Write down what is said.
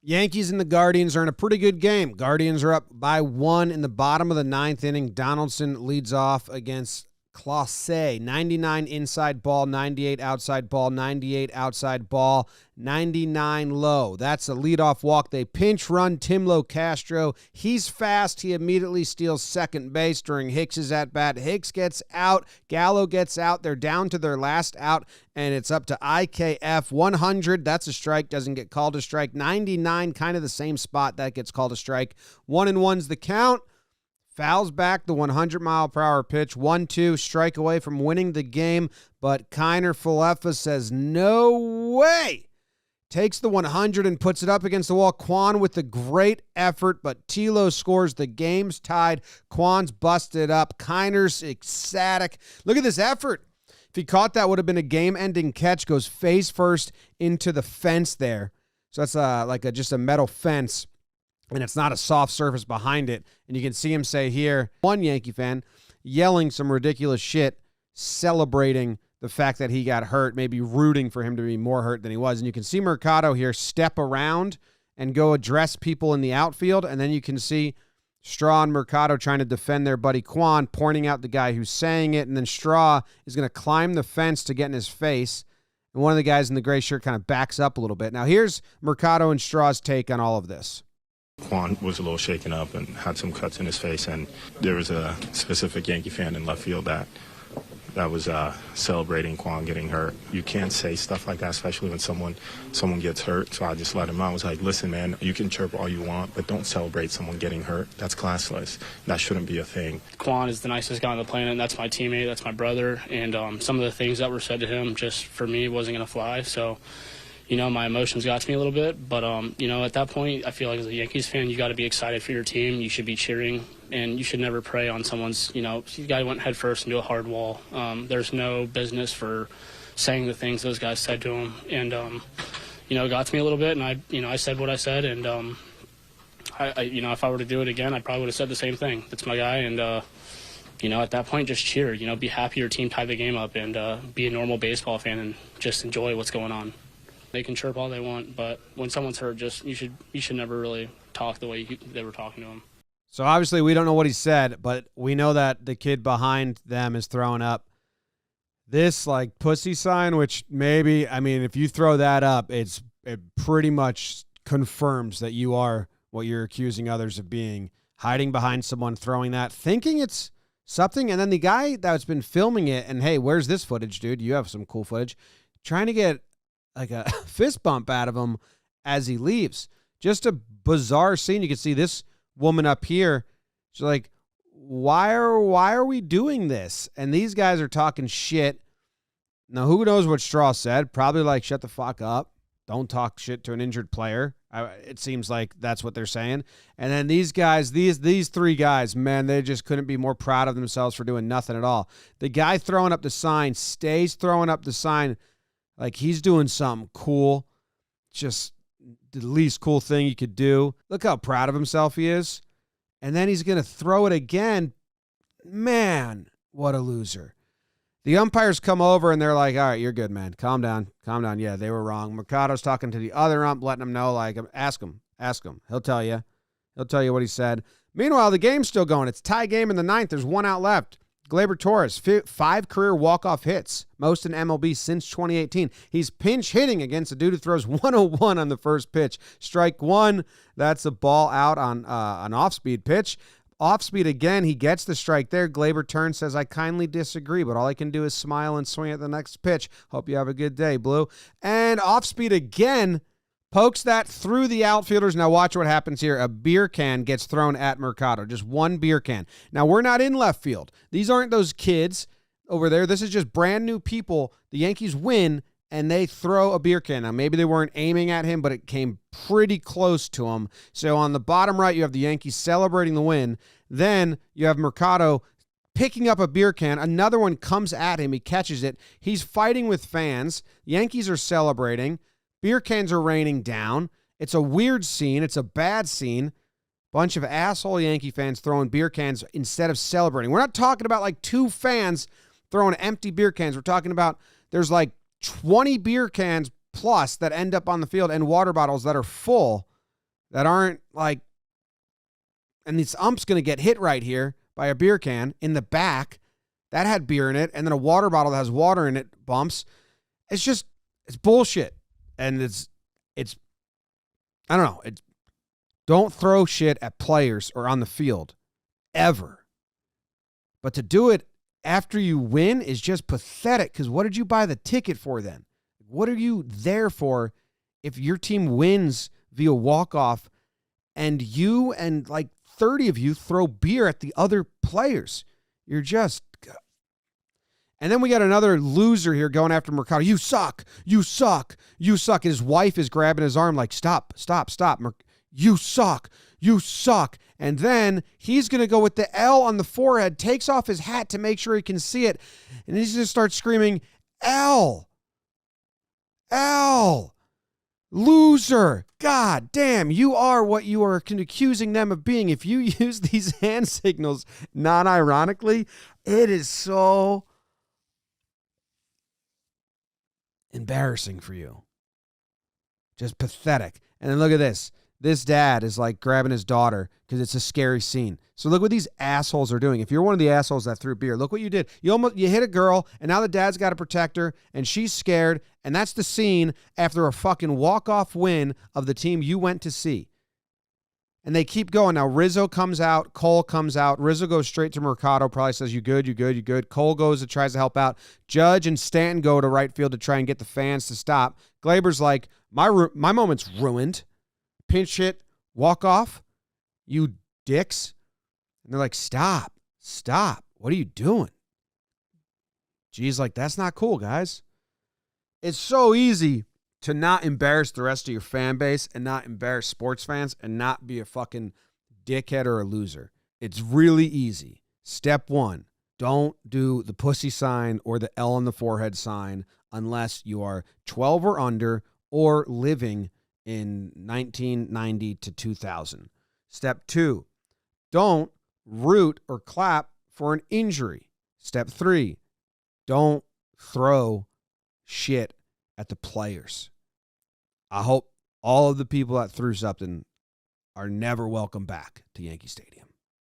Yankees and the Guardians are in a pretty good game. Guardians are up by 1 in the bottom of the ninth inning. Donaldson leads off against Clase. 99 inside ball, 98 outside ball, 98 outside ball, 99 low. That's a leadoff walk. They pinch run Timlo Castro. He's fast. He immediately steals second base during Hicks's at-bat. Hicks gets out. Gallo gets out. They're down to their last out, and it's up to IKF. 100, that's a strike. Doesn't get called a strike. 99, kind of the same spot. That gets called a strike. 1-1's the count. Fouls back the 100-mile-per-hour pitch. 1-2, strike away from winning the game. But Kiner Falefa says, no way. Takes the 100 and puts it up against the wall. Kwan with the great effort, but Tilo scores. The game's tied. Kwan's busted up. Kiner's ecstatic. Look at this effort. If he caught that, would have been a game-ending catch. Goes face first into the fence there. So that's just a metal fence. And it's not a soft surface behind it. And you can see him say here, one Yankee fan yelling some ridiculous shit, celebrating the fact that he got hurt, maybe rooting for him to be more hurt than he was. And you can see Mercado here step around and go address people in the outfield. And then you can see Straw and Mercado trying to defend their buddy Kwan, pointing out the guy who's saying it. And then Straw is going to climb the fence to get in his face. And one of the guys in the gray shirt kind of backs up a little bit. Now here's Mercado and Straw's take on all of this. Kwan was a little shaken up and had some cuts in his face, and there was a specific Yankee fan in left field that was celebrating Kwan getting hurt. You can't say stuff like that, especially when someone gets hurt. So I just let him know. I was like, listen, man, you can chirp all you want, but don't celebrate someone getting hurt. That's classless. That shouldn't be a thing. Kwan is the nicest guy on the planet. That's my teammate. That's my brother. And some of the things that were said to him, just for me, wasn't going to fly. So, my emotions got to me a little bit. But, at that point, I feel like as a Yankees fan, you got to be excited for your team. You should be cheering, and you should never prey on someone's, the guy went head first into a hard wall. There's no business for saying the things those guys said to him. And, it got to me a little bit, and I said what I said. And, if I were to do it again, I probably would have said the same thing. That's my guy. And, at that point, just cheer. Be happy your team tied the game up, and be a normal baseball fan and just enjoy what's going on. They can chirp all they want, but when someone's hurt, you should never really talk the way they were talking to him. So obviously we don't know what he said, but we know that the kid behind them is throwing up this pussy sign, which maybe, if you throw that up, it pretty much confirms that you are what you're accusing others of being, hiding behind someone, throwing that, thinking it's something. And then the guy that's been filming it, and hey, where's this footage, dude? You have some cool footage. Trying to get a fist bump out of him as he leaves. Just a bizarre scene. You can see this woman up here. She's like, why are we doing this? And these guys are talking shit. Now, who knows what Straw said? Probably shut the fuck up. Don't talk shit to an injured player. It seems like that's what they're saying. And then these guys, these three guys, man, they just couldn't be more proud of themselves for doing nothing at all. The guy throwing up the sign stays throwing up the sign like he's doing something cool. Just the least cool thing he could do. Look how proud of himself he is. And then he's going to throw it again. Man, what a loser. The umpires come over and they're like, all right, you're good, man. Calm down. Calm down. Yeah, they were wrong. Mercado's talking to the other ump, letting him know, ask him. He'll tell you. He'll tell you what he said. Meanwhile, the game's still going. It's a tie game in the ninth. There's one out left. Gleyber Torres, 5 career walk-off hits, most in MLB since 2018. He's pinch hitting against a dude who throws 101 on the first pitch. Strike one, that's a ball out on an off-speed pitch. Off-speed again, he gets the strike there. Gleyber turns, says, I kindly disagree, but all I can do is smile and swing at the next pitch. Hope you have a good day, Blue. And off-speed again, pokes that through the outfielders. Now watch what happens here. A beer can gets thrown at Mercado. Just one beer can. Now we're not in left field. These aren't those kids over there. This is just brand new people. The Yankees win, and they throw a beer can. Now maybe they weren't aiming at him, but it came pretty close to him. So on the bottom right, you have the Yankees celebrating the win. Then you have Mercado picking up a beer can. Another one comes at him. He catches it. He's fighting with fans. Yankees are celebrating. Beer cans are raining down. It's a weird scene. It's a bad scene. Bunch of asshole Yankee fans throwing beer cans instead of celebrating. We're not talking about 2 fans throwing empty beer cans. We're talking about there's 20 beer cans plus that end up on the field and water bottles that are full. that aren't like, and this ump's going to get hit right here by a beer can in the back that had beer in it, and then a water bottle that has water in it bumps. It's bullshit. And it's I don't know. Don't throw shit at players or on the field ever. But to do it after you win is just pathetic, because what did you buy the ticket for then? What are you there for if your team wins via walk-off and you and like 30 of you throw beer at the other players? You're just... And then we got another loser here going after Mercado. You suck. You suck. You suck. His wife is grabbing his arm like, stop. You suck. You suck. And then he's going to go with the L on the forehead, takes off his hat to make sure he can see it, and he's going to start screaming, L. L. Loser. God damn, you are what you are accusing them of being. If you use these hand signals non-ironically, it is so embarrassing for you. Just pathetic. And then look at this. This dad is like grabbing his daughter because it's a scary scene. So look what these assholes are doing. If you're one of the assholes that threw beer, look what you did. You hit a girl, and now the dad's got to protect her, and she's scared, and that's the scene after a fucking walk-off win of the team you went to see. And they keep going. Now Rizzo comes out, Cole comes out. Rizzo goes straight to Mercado, probably says, you good, you good, you good. Cole goes and tries to help out. Judge and Stanton go to right field to try and get the fans to stop. Glaber's like, my moment's ruined. Pinch hit, walk off, you dicks. And they're like, stop. What are you doing? G's like, that's not cool, guys. It's so easy to not embarrass the rest of your fan base and not embarrass sports fans and not be a fucking dickhead or a loser. It's really easy. Step 1, don't do the pussy sign or the L on the forehead sign unless you are 12 or under or living in 1990 to 2000. Step 2, don't root or clap for an injury. Step 3, don't throw shit at the players. I hope all of the people that threw something are never welcome back to Yankee Stadium.